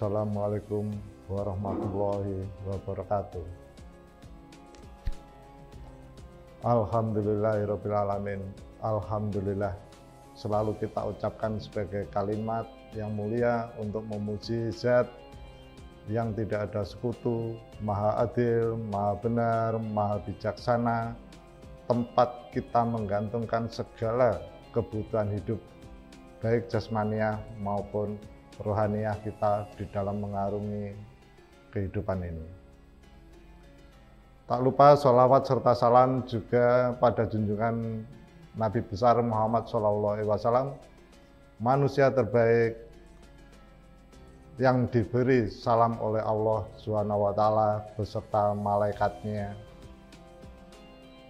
Assalamualaikum warahmatullahi wabarakatuh. Alhamdulillahirabbil alamin. Alhamdulillah selalu kita ucapkan sebagai kalimat yang mulia untuk memuji Zat yang tidak ada sekutu, Maha Adil, Maha Benar, Maha Bijaksana, tempat kita menggantungkan segala kebutuhan hidup baik jasmaniah maupun rohaniah kita di dalam mengarungi kehidupan ini. Tak lupa sholawat serta salam juga pada junjungan Nabi besar Muhammad SAW, manusia terbaik yang diberi salam oleh Allah SWT beserta malaikatnya,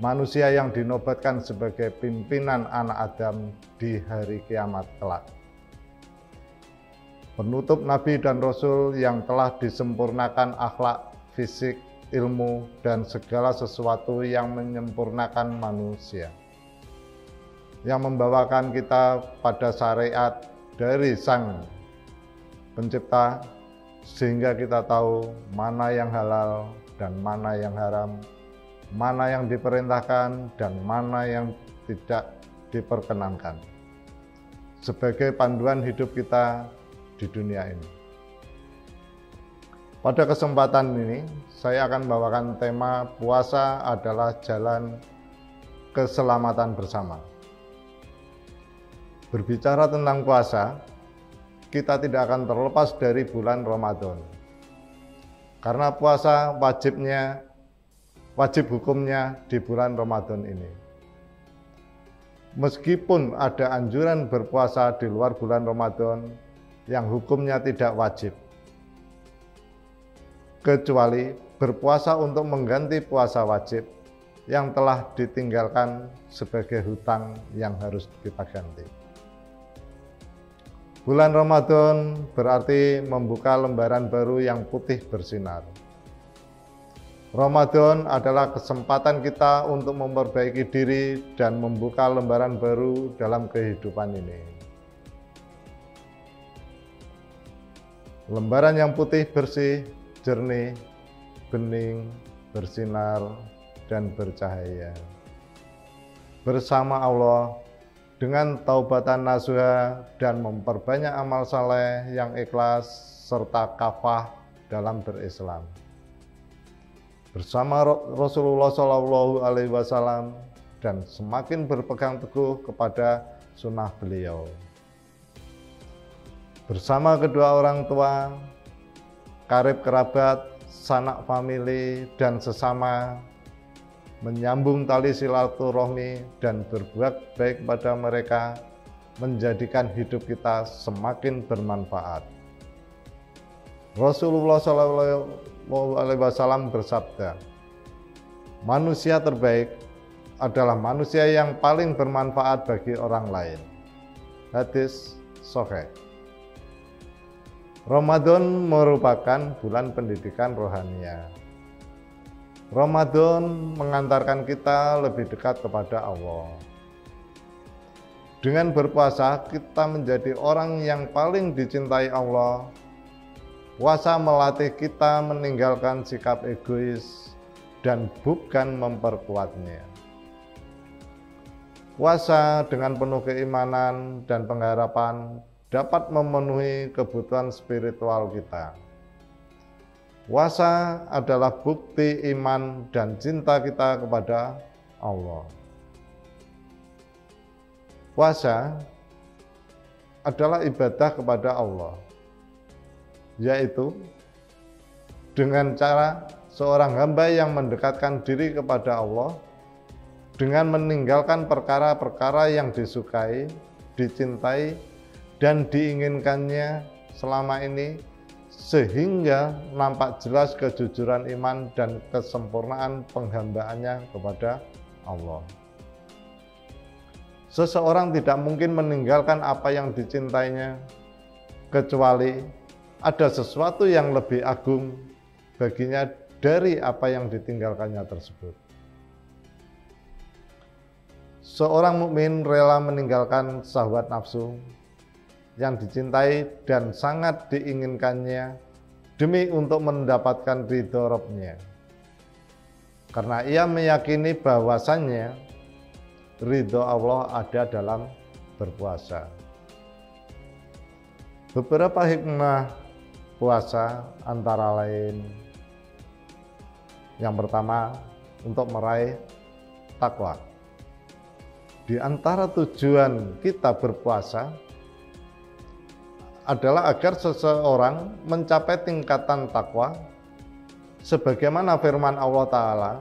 manusia yang dinobatkan sebagai pimpinan anak Adam di hari kiamat kelak, penutup Nabi dan Rasul yang telah disempurnakan akhlak, fisik, ilmu, dan segala sesuatu yang menyempurnakan manusia, yang membawakan kita pada syariat dari Sang Pencipta, sehingga kita tahu mana yang halal dan mana yang haram, mana yang diperintahkan dan mana yang tidak diperkenankan, sebagai panduan hidup kita di dunia ini. Pada kesempatan ini, saya akan membawakan tema puasa adalah jalan keselamatan bersama. Berbicara tentang puasa, kita tidak akan terlepas dari bulan Ramadan. Karena puasa wajib hukumnya di bulan Ramadan ini. Meskipun ada anjuran berpuasa di luar bulan Ramadan yang hukumnya tidak wajib, kecuali berpuasa untuk mengganti puasa wajib yang telah ditinggalkan sebagai hutang yang harus kita ganti. Bulan Ramadan berarti membuka lembaran baru yang putih bersinar. Ramadan adalah kesempatan kita untuk memperbaiki diri dan membuka lembaran baru dalam kehidupan ini. Lembaran yang putih, bersih, jernih, bening, bersinar, dan bercahaya. Bersama Allah, dengan taubatan nasuha dan memperbanyak amal saleh yang ikhlas serta kafah dalam berislam. Bersama Rasulullah SAW dan semakin berpegang teguh kepada sunnah beliau. Bersama kedua orang tua, karib kerabat, sanak famili, dan sesama, menyambung tali silaturahmi dan berbuat baik pada mereka, menjadikan hidup kita semakin bermanfaat. Rasulullah SAW bersabda, manusia terbaik adalah manusia yang paling bermanfaat bagi orang lain. Hadis Sahih. Ramadan merupakan bulan pendidikan rohania. Ramadan mengantarkan kita lebih dekat kepada Allah. Dengan berpuasa, kita menjadi orang yang paling dicintai Allah. Puasa melatih kita meninggalkan sikap egois dan bukan memperkuatnya. Puasa dengan penuh keimanan dan pengharapan dapat memenuhi kebutuhan spiritual kita. Puasa adalah bukti iman dan cinta kita kepada Allah. Puasa adalah ibadah kepada Allah, yaitu dengan cara seorang hamba yang mendekatkan diri kepada Allah dengan meninggalkan perkara-perkara yang disukai, dicintai, dan diinginkannya selama ini, sehingga nampak jelas kejujuran iman dan kesempurnaan penghambaannya kepada Allah. Seseorang tidak mungkin meninggalkan apa yang dicintainya, kecuali ada sesuatu yang lebih agung baginya dari apa yang ditinggalkannya tersebut. Seorang mukmin rela meninggalkan syahwat nafsu yang dicintai dan sangat diinginkannya demi untuk mendapatkan ridho Rabb-Nya. Karena ia meyakini bahwasannya ridho Allah ada dalam berpuasa. Beberapa hikmah puasa antara lain, yang pertama, untuk meraih takwa. Di antara tujuan kita berpuasa adalah agar seseorang mencapai tingkatan takwa sebagaimana firman Allah Ta'ala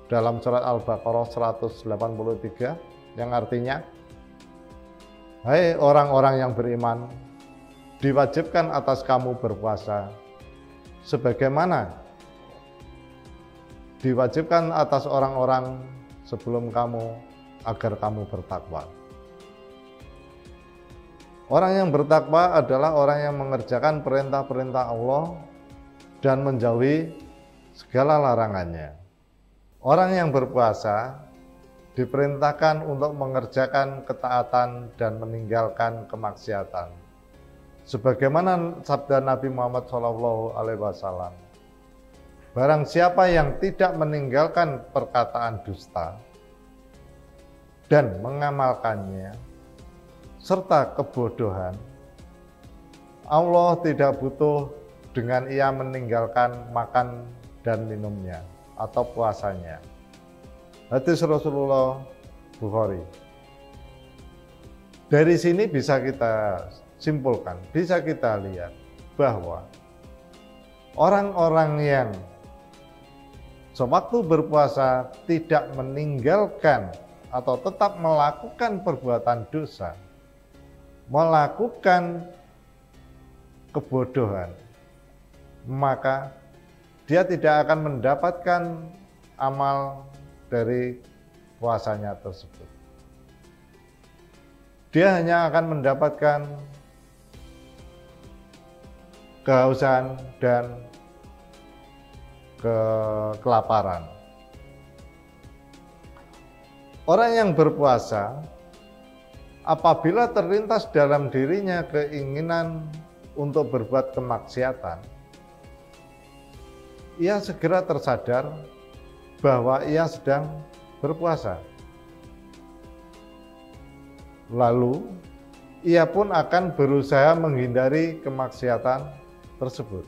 dalam surat Al-Baqarah 183 yang artinya, hai orang-orang yang beriman, diwajibkan atas kamu berpuasa sebagaimana diwajibkan atas orang-orang sebelum kamu agar kamu bertakwa. Orang yang bertakwa adalah orang yang mengerjakan perintah-perintah Allah dan menjauhi segala larangannya. Orang yang berpuasa diperintahkan untuk mengerjakan ketaatan dan meninggalkan kemaksiatan. Sebagaimana sabda Nabi Muhammad SAW, barang siapa yang tidak meninggalkan perkataan dusta dan mengamalkannya, serta kebodohan, Allah tidak butuh dengan ia meninggalkan makan dan minumnya atau puasanya. Hadis Rasulullah Bukhari. Dari sini bisa kita simpulkan, bisa kita lihat bahwa orang-orang yang sewaktu berpuasa tidak meninggalkan atau tetap melakukan perbuatan dosa, melakukan kebodohan, maka dia tidak akan mendapatkan amal dari puasanya tersebut. Dia hanya akan mendapatkan kehausan dan kelaparan. Orang yang berpuasa, apabila terlintas dalam dirinya keinginan untuk berbuat kemaksiatan, ia segera tersadar bahwa ia sedang berpuasa. Lalu, ia pun akan berusaha menghindari kemaksiatan tersebut.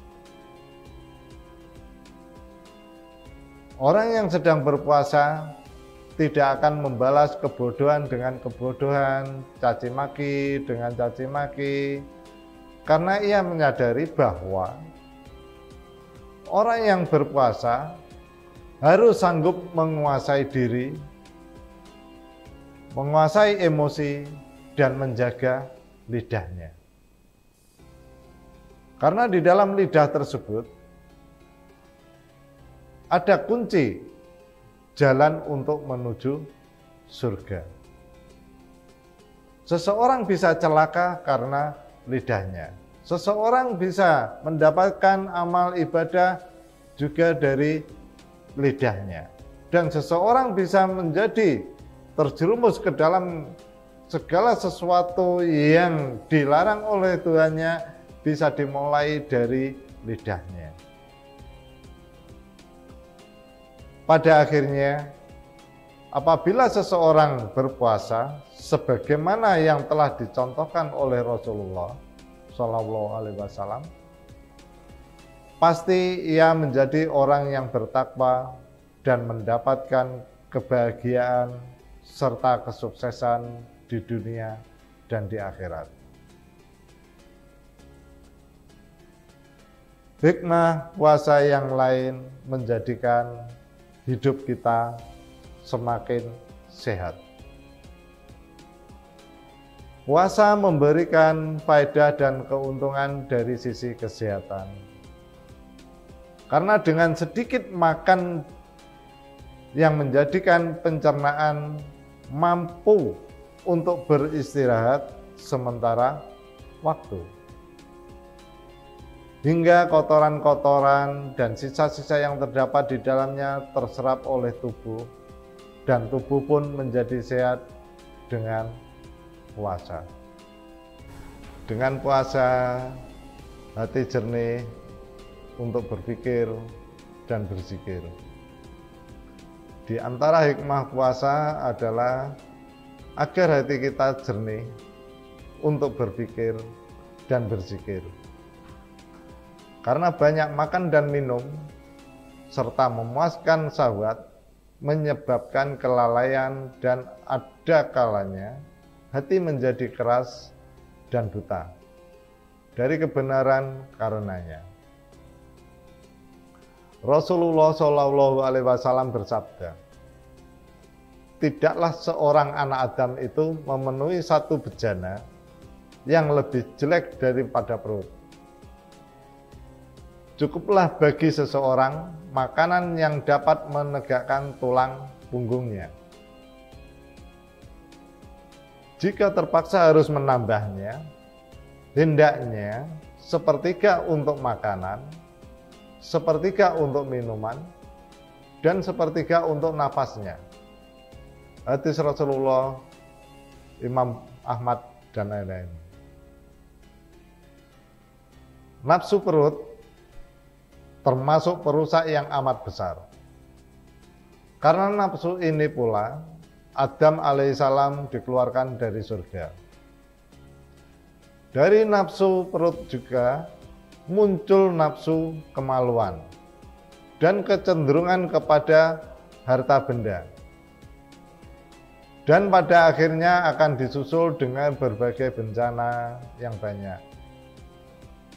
Orang yang sedang berpuasa tidak akan membalas kebodohan dengan kebodohan, caci maki dengan caci maki, karena ia menyadari bahwa orang yang berpuasa harus sanggup menguasai diri, menguasai emosi, dan menjaga lidahnya. Karena di dalam lidah tersebut ada kunci jalan untuk menuju surga. Seseorang bisa celaka karena lidahnya. Seseorang bisa mendapatkan amal ibadah juga dari lidahnya. Dan seseorang bisa menjadi terjerumus ke dalam segala sesuatu yang dilarang oleh Tuhannya, bisa dimulai dari lidahnya. Pada akhirnya, apabila seseorang berpuasa sebagaimana yang telah dicontohkan oleh Rasulullah SAW, pasti ia menjadi orang yang bertakwa dan mendapatkan kebahagiaan serta kesuksesan di dunia dan di akhirat. Hikmah puasa yang lain menjadikan hidup kita semakin sehat. Puasa memberikan faedah dan keuntungan dari sisi kesehatan. Karena dengan sedikit makan yang menjadikan pencernaan mampu untuk beristirahat sementara waktu. Hingga kotoran-kotoran dan sisa-sisa yang terdapat di dalamnya terserap oleh tubuh, dan tubuh pun menjadi sehat dengan puasa. Dengan puasa, hati jernih untuk berpikir dan berzikir. Di antara hikmah puasa adalah agar hati kita jernih untuk berpikir dan berzikir. Karena banyak makan dan minum serta memuaskan syahwat menyebabkan kelalaian dan ada kalanya hati menjadi keras dan buta dari kebenaran karenanya. Rasulullah Shallallahu Alaihi Wasallam bersabda, tidaklah seorang anak Adam itu memenuhi satu bejana yang lebih jelek daripada perut. Cukuplah bagi seseorang makanan yang dapat menegakkan tulang punggungnya. Jika terpaksa harus menambahnya, hendaknya sepertiga untuk makanan, sepertiga untuk minuman, dan sepertiga untuk nafasnya. Hadis Rasulullah, Imam Ahmad dan lain-lain. Nafsu perut termasuk perusak yang amat besar. Karena nafsu ini pula Adam alaihissalam dikeluarkan dari surga. Dari nafsu perut juga muncul nafsu kemaluan dan kecenderungan kepada harta benda. Dan pada akhirnya akan disusul dengan berbagai bencana yang banyak.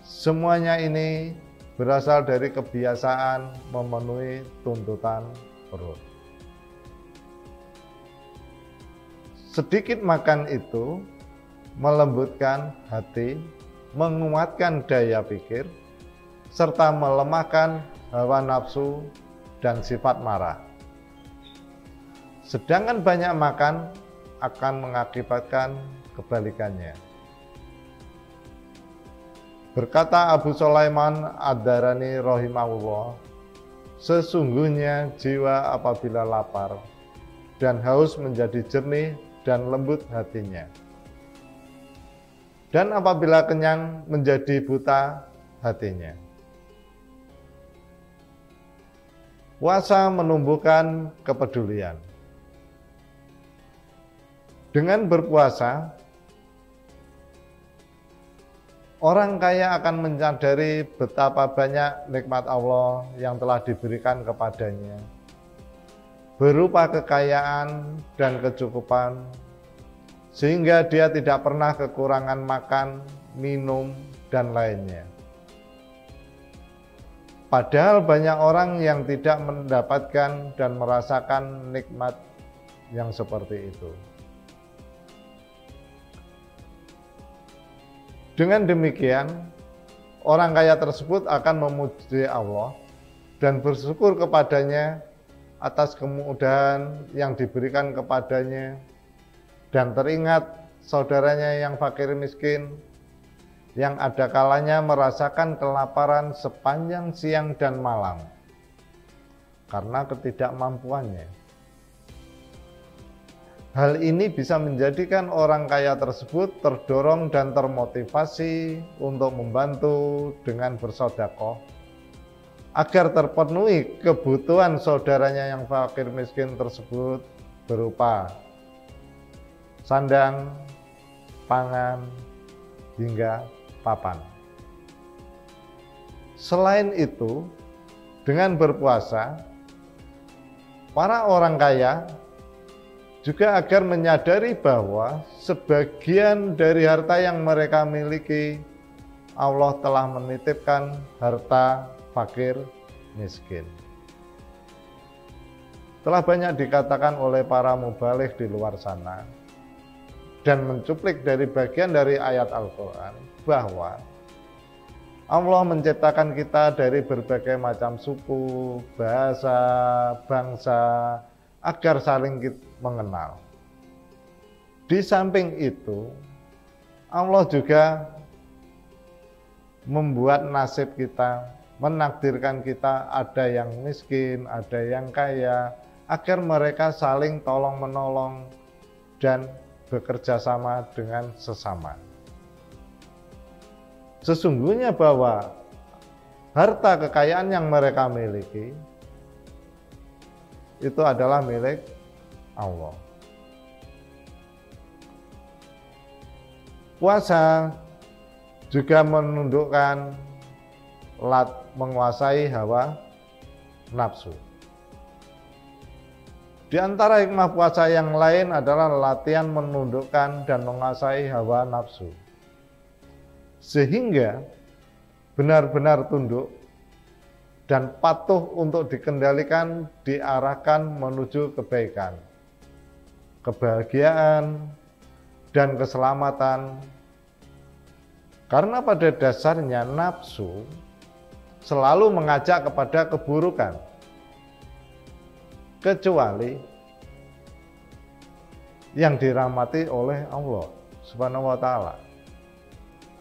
Semuanya ini berasal dari kebiasaan memenuhi tuntutan perut. Sedikit makan itu melembutkan hati, menguatkan daya pikir, serta melemahkan hawa nafsu dan sifat marah. Sedangkan banyak makan akan mengakibatkan kebalikannya. Berkata Abu Sulaiman Ad-Darani rahimahullah, sesungguhnya jiwa apabila lapar dan haus menjadi jernih dan lembut hatinya. Dan apabila kenyang menjadi buta hatinya. Puasa menumbuhkan kepedulian. Dengan berpuasa, orang kaya akan menyadari betapa banyak nikmat Allah yang telah diberikan kepadanya, berupa kekayaan dan kecukupan, sehingga dia tidak pernah kekurangan makan, minum, dan lainnya. Padahal banyak orang yang tidak mendapatkan dan merasakan nikmat yang seperti itu. Dengan demikian, orang kaya tersebut akan memuji Allah dan bersyukur kepadanya atas kemudahan yang diberikan kepadanya, dan teringat saudaranya yang fakir miskin, yang ada kalanya merasakan kelaparan sepanjang siang dan malam karena ketidakmampuannya. Hal ini bisa menjadikan orang kaya tersebut terdorong dan termotivasi untuk membantu dengan bersedekah agar terpenuhi kebutuhan saudaranya yang fakir miskin tersebut berupa sandang, pangan, hingga papan. Selain itu, dengan berpuasa, para orang kaya juga agar menyadari bahwa sebagian dari harta yang mereka miliki, Allah telah menitipkan harta fakir miskin. Telah banyak dikatakan oleh para mubalik di luar sana dan mencuplik dari bagian dari ayat Al-Quran bahwa Allah menciptakan kita dari berbagai macam suku, bahasa, bangsa, agar saling mengenal. Di samping itu, Allah juga membuat nasib kita, menakdirkan kita ada yang miskin, ada yang kaya, agar mereka saling tolong-menolong dan bekerja sama dengan sesama. sesungguhnya bahwa harta kekayaan yang mereka miliki itu adalah milik Allah. Puasa juga menundukkan menguasai hawa nafsu. Di antara hikmah puasa yang lain adalah latihan menundukkan dan menguasai hawa nafsu, sehingga benar-benar tunduk dan patuh untuk dikendalikan, diarahkan menuju kebaikan, kebahagiaan, dan keselamatan. Karena pada dasarnya nafsu selalu mengajak kepada keburukan, kecuali yang dirahmati oleh Allah Subhanahu wa ta'ala.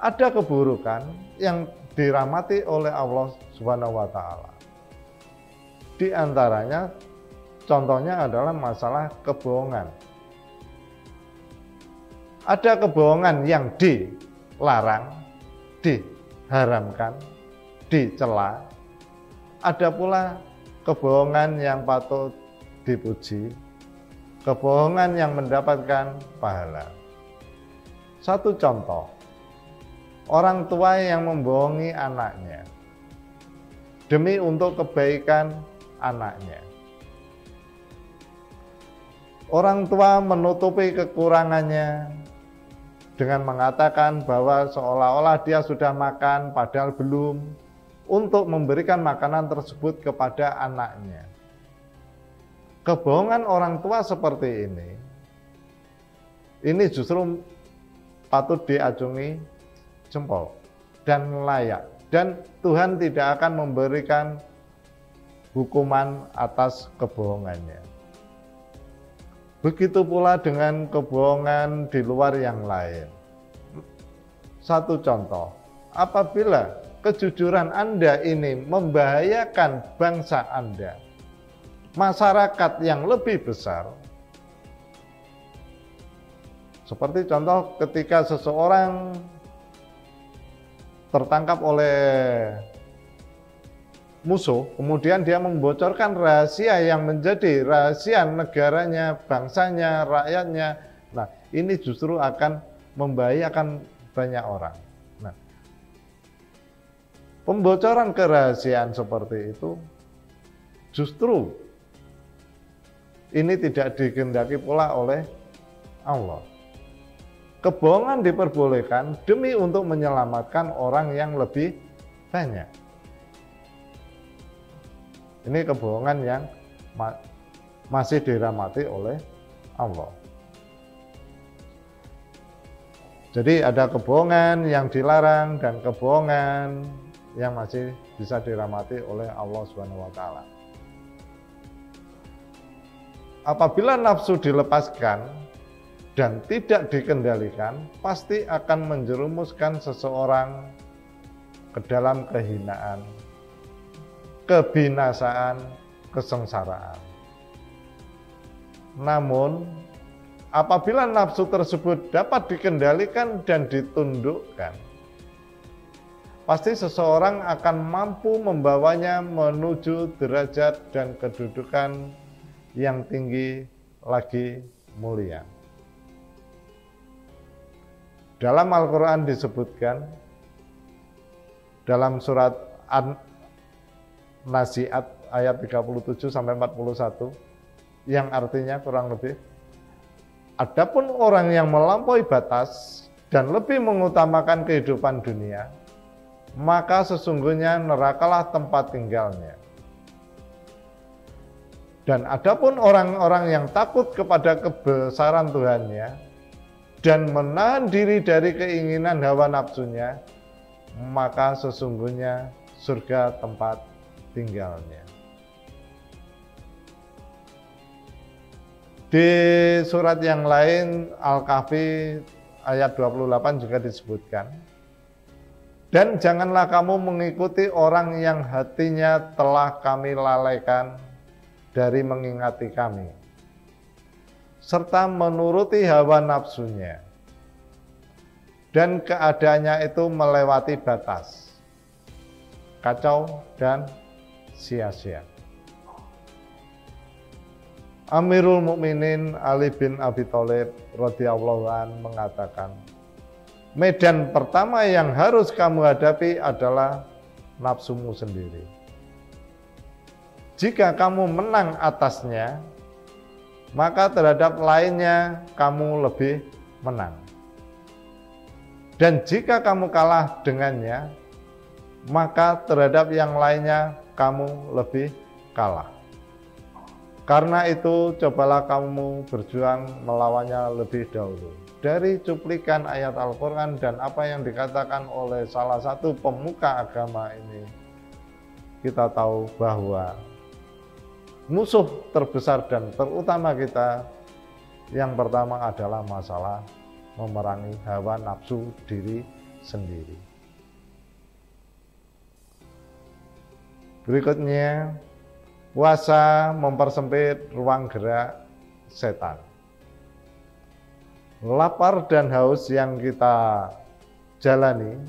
Ada keburukan yang dirahmati oleh Allah Subhanahu wa ta'ala. Di antaranya contohnya adalah masalah kebohongan. Ada kebohongan yang dilarang, diharamkan, dicela. Ada pula kebohongan yang patut dipuji, kebohongan yang mendapatkan pahala. Satu contoh, orang tua yang membohongi anaknya demi untuk kebaikan anaknya. Orang tua menutupi kekurangannya dengan mengatakan bahwa seolah-olah dia sudah makan padahal belum, untuk memberikan makanan tersebut kepada anaknya. Kebohongan orang tua seperti ini justru patut diacungi jempol dan layak, dan Tuhan tidak akan memberikan hukuman atas kebohongannya. Begitu pula dengan kebohongan di luar yang lain. Satu contoh, apabila kejujuran Anda ini membahayakan bangsa Anda, masyarakat yang lebih besar, seperti contoh ketika seseorang tertangkap oleh musuh, kemudian dia membocorkan rahasia yang menjadi rahasia negaranya, bangsanya, rakyatnya. Nah, ini justru akan membahayakan banyak orang. Nah, pembocoran kerahasiaan seperti itu justru ini tidak dikehendaki pula oleh Allah. Kebohongan diperbolehkan demi untuk menyelamatkan orang yang lebih banyak. Ini kebohongan yang masih dirahmati oleh Allah. Jadi ada kebohongan yang dilarang dan kebohongan yang masih bisa dirahmati oleh Allah Subhanahu wa ta'ala. Apabila nafsu dilepaskan dan tidak dikendalikan, pasti akan menjerumuskan seseorang ke dalam kehinaan, kebinasaan, kesengsaraan. Namun, apabila nafsu tersebut dapat dikendalikan dan ditundukkan, pasti seseorang akan mampu membawanya menuju derajat dan kedudukan yang tinggi lagi mulia. Dalam Al-Quran disebutkan dalam surat An-Nazi'at ayat 37-41 yang artinya kurang lebih, adapun orang yang melampaui batas dan lebih mengutamakan kehidupan dunia, maka sesungguhnya nerakalah tempat tinggalnya. Dan adapun orang-orang yang takut kepada kebesaran Tuhannya dan menahan diri dari keinginan hawa nafsunya, maka sesungguhnya surga tempat tinggalnya. Di surat yang lain Al-Kahfi ayat 28 juga disebutkan, dan janganlah kamu mengikuti orang yang hatinya telah kami lalaikan dari mengingati kami, serta menuruti hawa nafsunya, dan keadaannya itu melewati batas, kacau dan sia-sia. Amirul Mukminin Ali bin Abi Thalib radhiyallahu an mengatakan, medan pertama yang harus kamu hadapi adalah nafsumu sendiri. Jika kamu menang atasnya, maka terhadap lainnya kamu lebih menang. Dan jika kamu kalah dengannya, maka terhadap yang lainnya kamu lebih kalah. Karena itu cobalah kamu berjuang melawannya lebih dahulu. Dari cuplikan ayat Al-Quran dan apa yang dikatakan oleh salah satu pemuka agama ini, kita tahu bahwa musuh terbesar dan terutama kita yang pertama adalah masalah memerangi hawa nafsu diri sendiri. Berikutnya, puasa mempersempit ruang gerak setan. Lapar dan haus yang kita jalani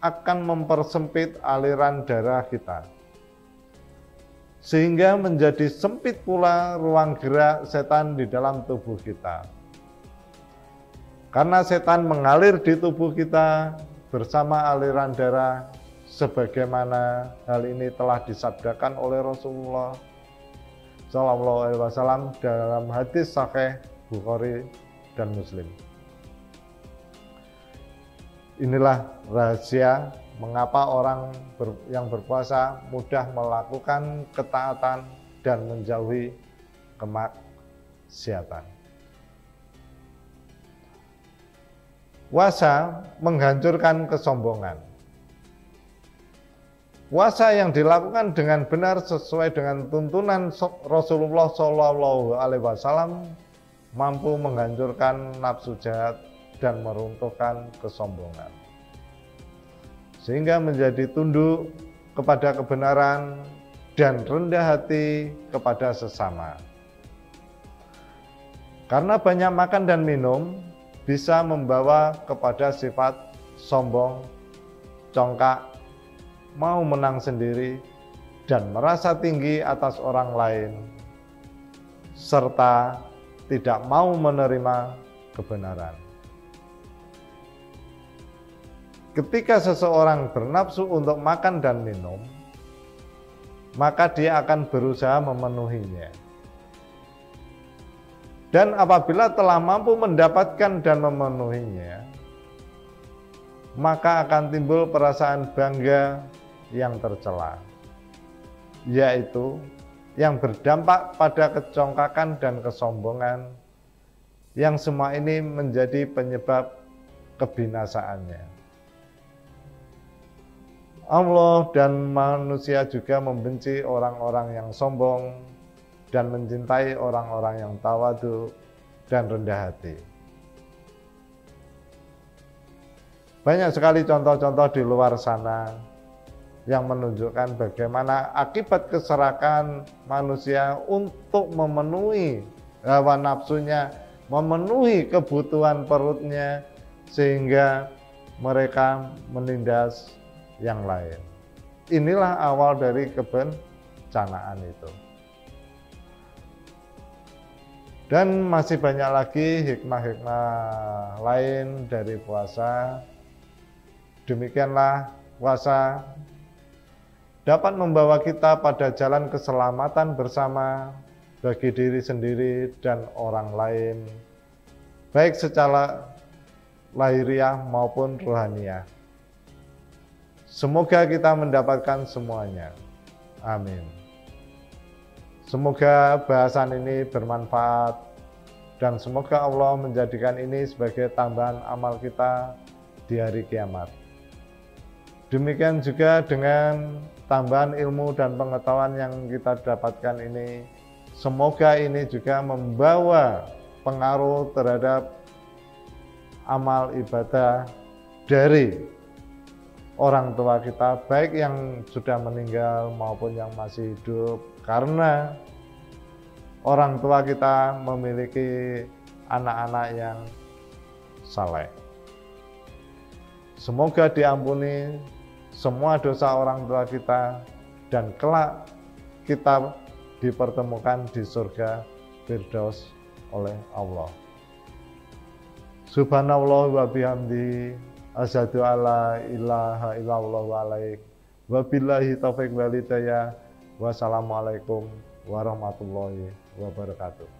akan mempersempit aliran darah kita, sehingga menjadi sempit pula ruang gerak setan di dalam tubuh kita. Karena setan mengalir di tubuh kita bersama aliran darah, sebagaimana hal ini telah disabdakan oleh Rasulullah SAW dalam hadis sahih Bukhari dan Muslim. Inilah rahasia mengapa orang yang berpuasa mudah melakukan ketaatan dan menjauhi kemaksiatan. Puasa menghancurkan kesombongan. Puasa yang dilakukan dengan benar sesuai dengan tuntunan Rasulullah SAW mampu menghancurkan nafsu jahat dan meruntuhkan kesombongan, sehingga menjadi tunduk kepada kebenaran dan rendah hati kepada sesama. Karena banyak makan dan minum bisa membawa kepada sifat sombong, congkak, mau menang sendiri, dan merasa tinggi atas orang lain, serta tidak mau menerima kebenaran. Ketika seseorang bernafsu untuk makan dan minum, maka dia akan berusaha memenuhinya. Dan apabila telah mampu mendapatkan dan memenuhinya, maka akan timbul perasaan bangga yang tercela, yaitu yang berdampak pada kecongkakan dan kesombongan, yang semua ini menjadi penyebab kebinasaannya. Allah dan manusia juga membenci orang-orang yang sombong dan mencintai orang-orang yang tawadu dan rendah hati. Banyak sekali contoh-contoh di luar sana yang menunjukkan bagaimana akibat keserakan manusia untuk memenuhi hawa nafsunya, memenuhi kebutuhan perutnya, sehingga mereka menindas yang lain. Inilah awal dari kebencanaan itu. Dan masih banyak lagi hikmah-hikmah lain dari puasa. Demikianlah puasa dapat membawa kita pada jalan keselamatan bersama bagi diri sendiri dan orang lain, baik secara lahiriah maupun rohaniah. Semoga kita mendapatkan semuanya. Amin. Semoga bahasan ini bermanfaat dan semoga Allah menjadikan ini sebagai tambahan amal kita di hari kiamat. Demikian juga dengan tambahan ilmu dan pengetahuan yang kita dapatkan ini, semoga ini juga membawa pengaruh terhadap amal ibadah dari orang tua kita, baik yang sudah meninggal maupun yang masih hidup, karena orang tua kita memiliki anak-anak yang saleh. Semoga diampuni semua dosa orang tua kita dan kelak kita dipertemukan di surga Firdaus oleh Allah. Subhanallah wa bihamdihi asyhadu alla ilaha illallah wa alaik wa billahi taufiq wal hidayah. Wassalamualaikum warahmatullahi wabarakatuh.